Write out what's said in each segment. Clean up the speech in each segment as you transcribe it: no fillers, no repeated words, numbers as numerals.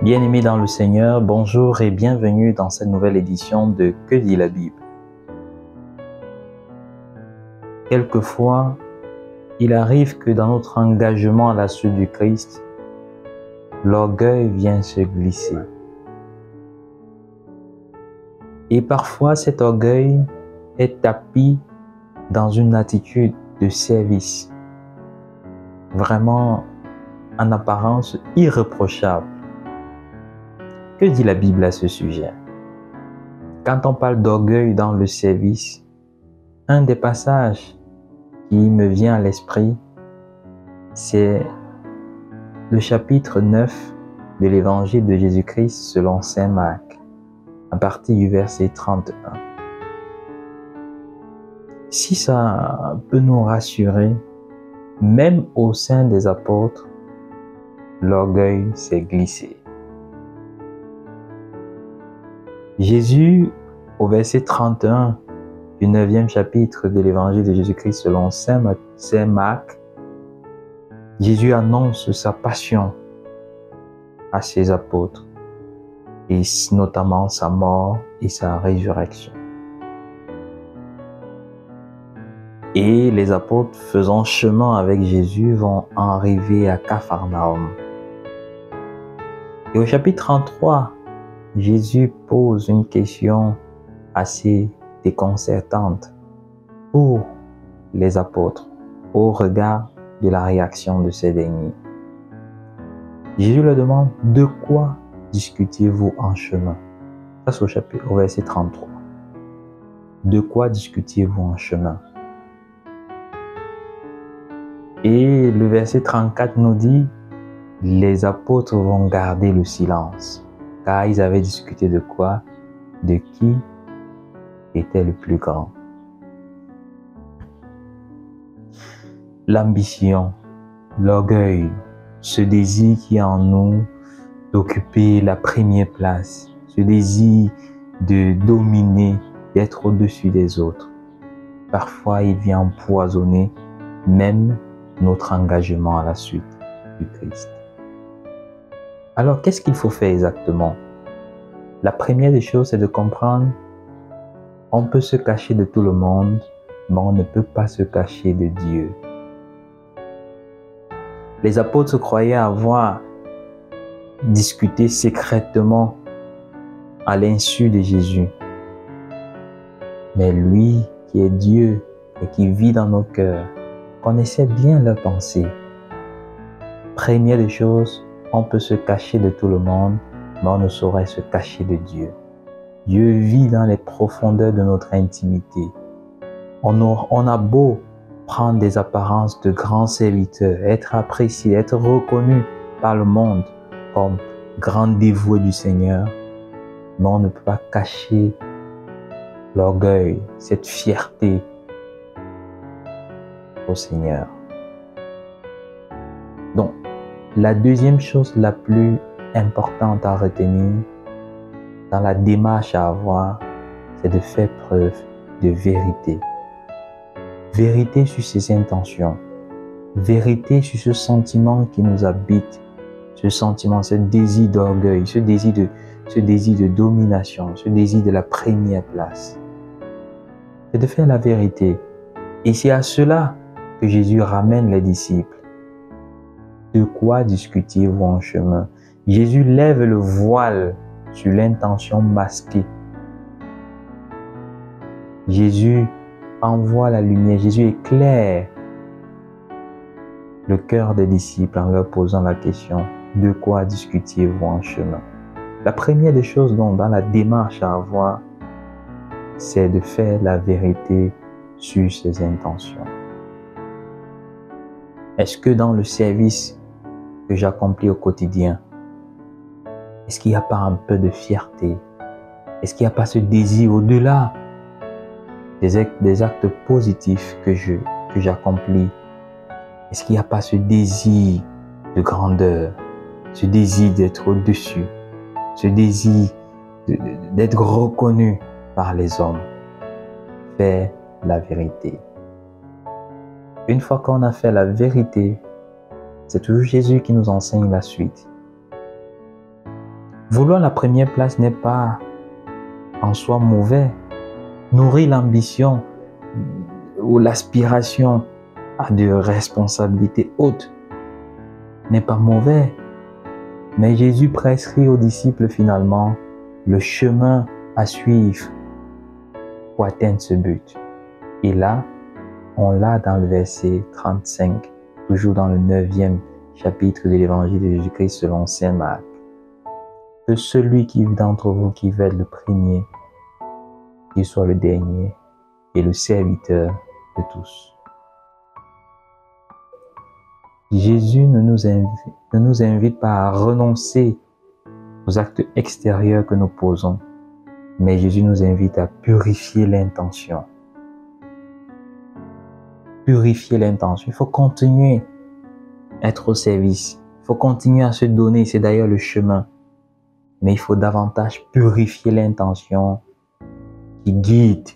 Bien-aimés dans le Seigneur, bonjour et bienvenue dans cette nouvelle édition de Que dit la Bible. Quelquefois, il arrive que dans notre engagement à la suite du Christ, l'orgueil vient se glisser. Et parfois, cet orgueil est tapi dans une attitude de service, vraiment en apparence irréprochable. Que dit la Bible à ce sujet? Quand on parle d'orgueil dans le service, un des passages qui me vient à l'esprit, c'est le chapitre 9 de l'évangile de Jésus-Christ selon saint Marc, à partir du verset 31. Si ça peut nous rassurer, même au sein des apôtres, l'orgueil s'est glissé. Jésus, au verset 31 du 9e chapitre de l'évangile de Jésus-Christ selon saint Marc, Jésus annonce sa passion à ses apôtres, et notamment sa mort et sa résurrection. Et les apôtres faisant chemin avec Jésus vont arriver à Capharnaüm. Et au chapitre 33, Jésus pose une question assez déconcertante pour les apôtres au regard de la réaction de ces derniers. Jésus leur demande: de quoi discutiez-vous en chemin? Ça, c'est au verset 33. De quoi discutiez-vous en chemin? Et le verset 34 nous dit: les apôtres vont garder le silence, car ils avaient discuté de quoi? De qui était le plus grand. L'ambition, l'orgueil, ce désir qui est en nous d'occuper la première place, ce désir de dominer, d'être au-dessus des autres. Parfois, il vient empoisonner même notre engagement à la suite du Christ. Alors, qu'est-ce qu'il faut faire exactement? La première des choses, c'est de comprendre on peut se cacher de tout le monde, mais on ne peut pas se cacher de Dieu. Les apôtres croyaient avoir discuté secrètement à l'insu de Jésus. Mais lui, qui est Dieu et qui vit dans nos cœurs, connaissait bien leurs pensées. Première des choses, on peut se cacher de tout le monde, mais on ne saurait se cacher de Dieu. Dieu vit dans les profondeurs de notre intimité. On a beau prendre des apparences de grands serviteurs, être apprécié, être reconnu par le monde comme grand dévoué du Seigneur, mais on ne peut pas cacher l'orgueil, cette fierté au Seigneur. Donc, la deuxième chose la plus importante à retenir dans la démarche à avoir, c'est de faire preuve de vérité. Vérité sur ses intentions. Vérité sur ce sentiment qui nous habite. Ce sentiment, ce désir d'orgueil, ce désir de domination, ce désir de la première place. C'est de faire la vérité. Et c'est à cela que Jésus ramène les disciples. De quoi discutiez-vous en chemin? Jésus lève le voile sur l'intention masquée. Jésus envoie la lumière, Jésus éclaire le cœur des disciples en leur posant la question: de quoi discutiez-vous en chemin? La première des choses donc dans la démarche à avoir, c'est de faire la vérité sur ses intentions. Est-ce que dans le service que j'accomplis au quotidien, est-ce qu'il n'y a pas un peu de fierté? Est-ce qu'il n'y a pas ce désir au-delà des actes positifs que j'accomplis? Est-ce qu'il n'y a pas ce désir de grandeur, ce désir d'être au-dessus, ce désir d'être reconnu par les hommes? Faire la vérité. Une fois qu'on a fait la vérité, c'est toujours Jésus qui nous enseigne la suite. Vouloir la première place n'est pas en soi mauvais. Nourrir l'ambition ou l'aspiration à de responsabilités hautes n'est pas mauvais. Mais Jésus prescrit aux disciples finalement le chemin à suivre pour atteindre ce but. Et là, on l'a dans le verset 35, toujours dans le 9e chapitre de l'évangile de Jésus-Christ selon saint Marc. Que celui qui d'entre vous qui veut être le premier, qu'il soit le dernier et le serviteur de tous. Jésus ne nous invite pas à renoncer aux actes extérieurs que nous posons, mais Jésus nous invite à purifier l'intention. Purifier l'intention. Il faut continuer à être au service. Il faut continuer à se donner. C'est d'ailleurs le chemin. Mais il faut davantage purifier l'intention qui guide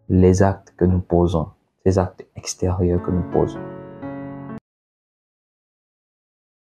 les actes que nous posons, ces actes extérieurs que nous posons.